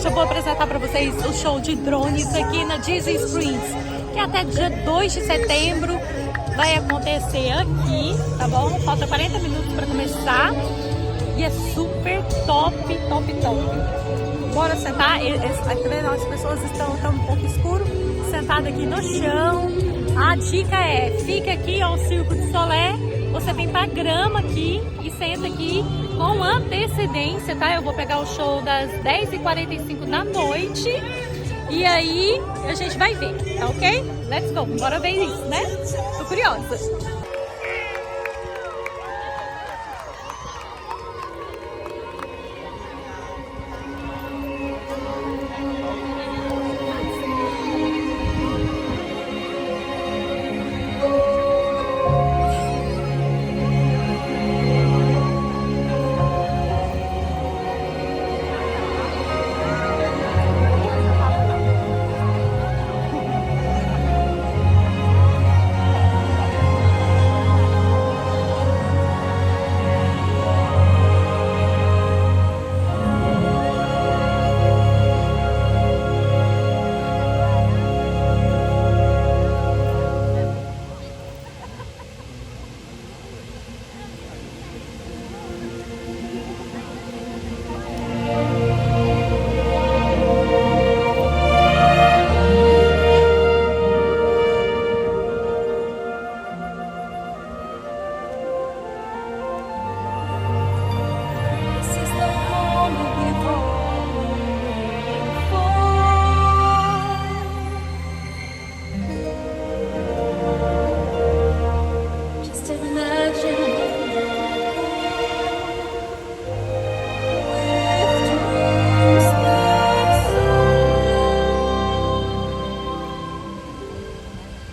hoje eu vou apresentar para vocês o show de drones aqui na Disney Springs, que até dia 2 de setembro vai acontecer aqui, tá bom? Falta 40 minutos para começar e é super top, top, top. Bora sentar, as pessoas estão um pouco escuro, sentado aqui no chão. A dica é, fica aqui ao Circo de Solé, você vem pra grama aqui e senta aqui com antecedência, tá? Eu vou pegar o show das 10h45 da noite e aí a gente vai ver, tá ok? Let's go, bora ver isso, né? Tô curiosa.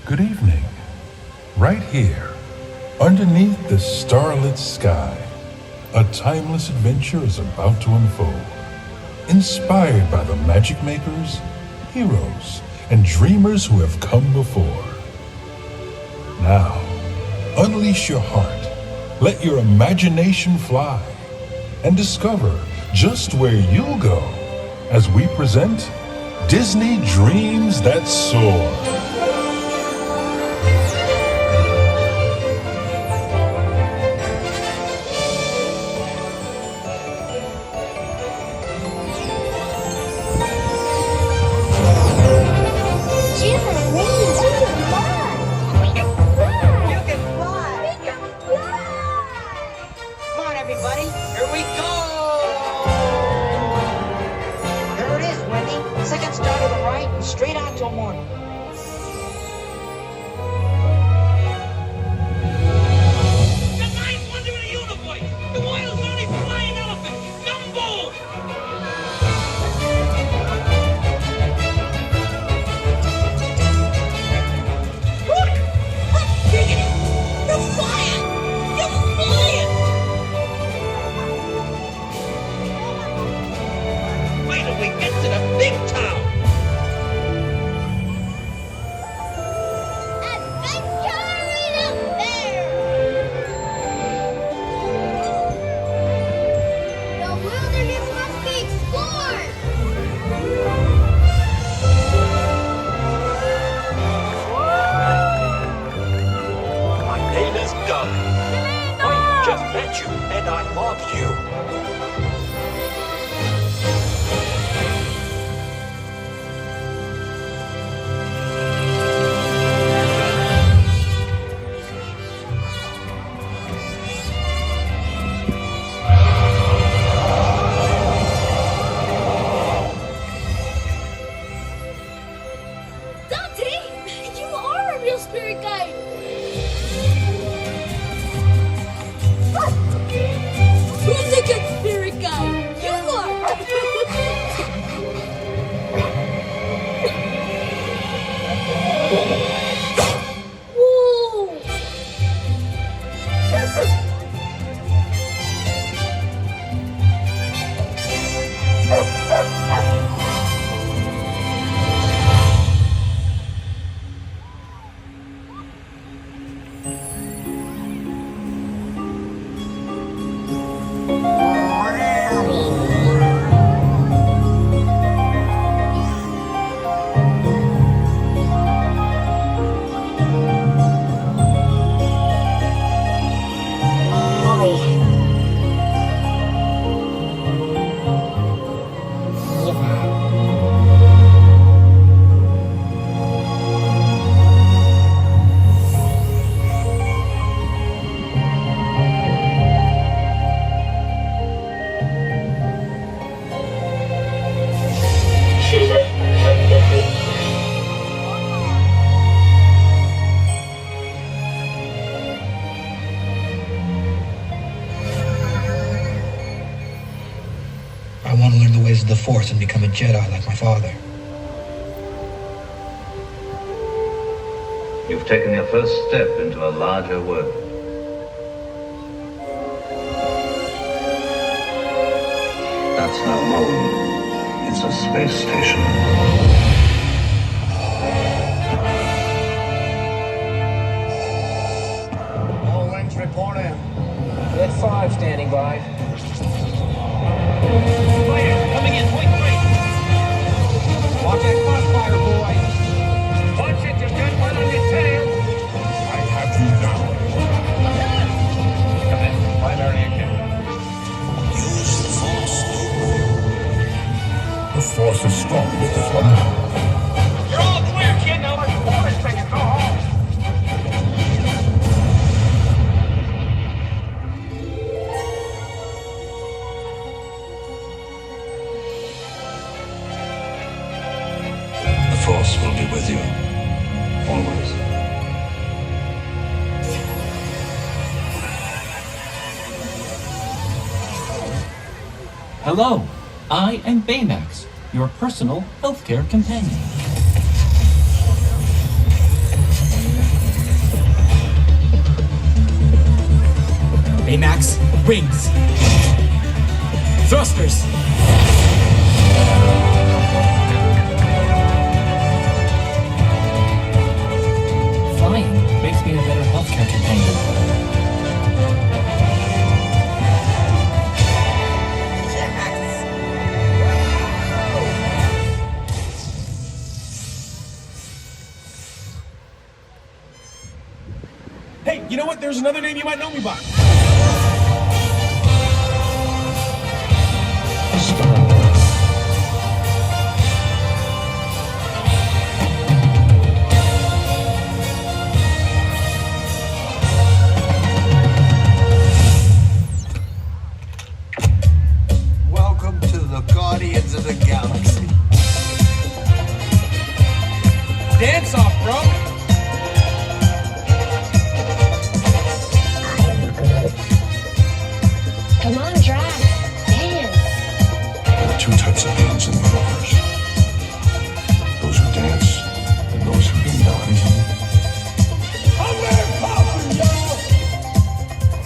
Good evening. Right here, underneath the starlit sky, a timeless adventure is about to unfold. Inspired by the magic makers, heroes, and dreamers who have come before. Now, unleash your heart, let your imagination fly, and discover just where you'll go as we present Disney Dreams That Soar. Straight out till morning. The ninth wonder of the universe! The world's only flying elephant! Dumbo! Look! Diggity! You're flying! You're flying! Wait till we get to the big town! Met you, and I love you. want to learn the ways of the Force and become a Jedi like my father. You've taken your first step into a larger world. That's no moon. It's a space station. All wings report in. Red 5 standing by. Fire, coming in, point 3. Watch that crossfire, boy. Watch it, you've got one on your tail. I have you now. Come in. Primary again. Use the Force. The Force is strong with this one. You're all clear, kid. Now let's pull this thing and go home. The Force will be with you. Always. Hello, I am Baymax, your personal healthcare companion. Baymax, wings. Thrusters. Flying makes me a better healthcare companion. Hey, you know what? There's another name you might know me by. Welcome to the Guardians of the Galaxy. Dance off, bro. Come on, Drax. Dance. There are two types of beings in the universe. Those who dance and those who do not.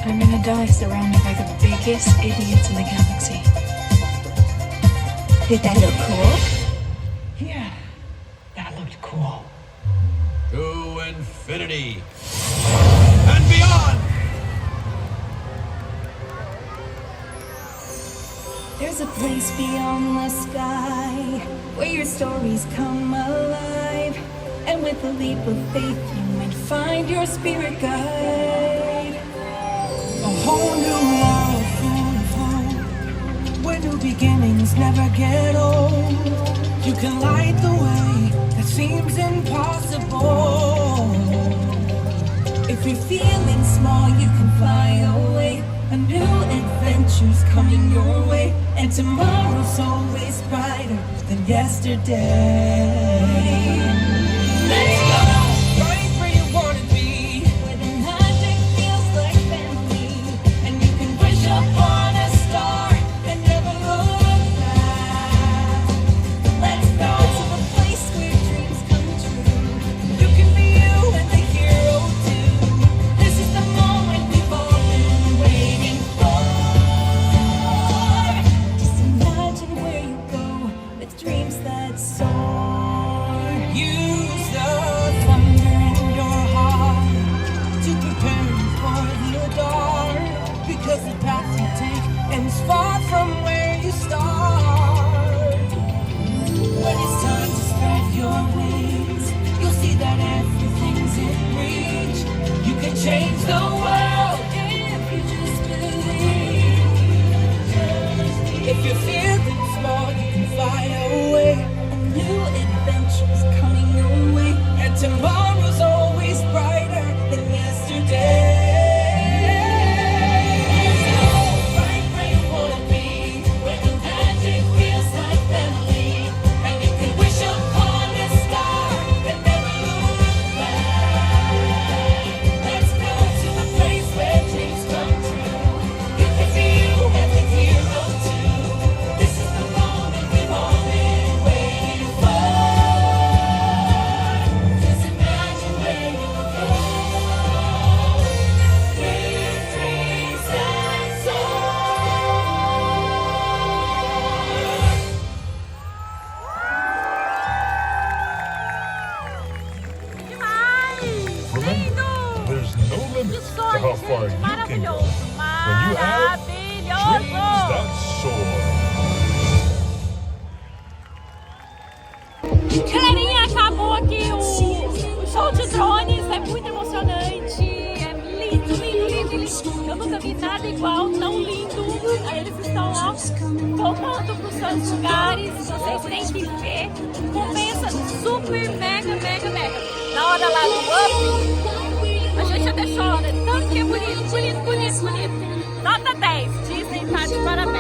I'm gonna die surrounded by the biggest idiots in the galaxy. Did that look cool? Yeah, that looked cool. To infinity and beyond. There's a place beyond the sky where your stories come alive. And with a leap of faith, you might find your spirit guide. A whole new world full of hope, where new beginnings never get old. You can light the way that seems impossible. If you're feeling small, you can fly away. A new adventure's coming your way, and tomorrow's always brighter than yesterday. Let's go! Right where you wanna be, where the magic feels like family, and you can wish upon a star and never look back. Let's go to the place where dreams come true. You can be you and the hero too. This is the moment we've all been waiting for. Just imagine where you go with dreams that soar. You Galerinha, acabou aqui o show de drones, é muito emocionante, é lindo, lindo, lindo, lindo. Eu nunca vi nada igual, tão lindo. Aí eles estão ó, voltando para os seus lugares, vocês têm que ver. Compensa super, mega, mega, mega. Na hora lá do up, a gente até chora, tanto que é bonito, bonito, bonito, bonito. Nota 10, Disney tá de parabéns.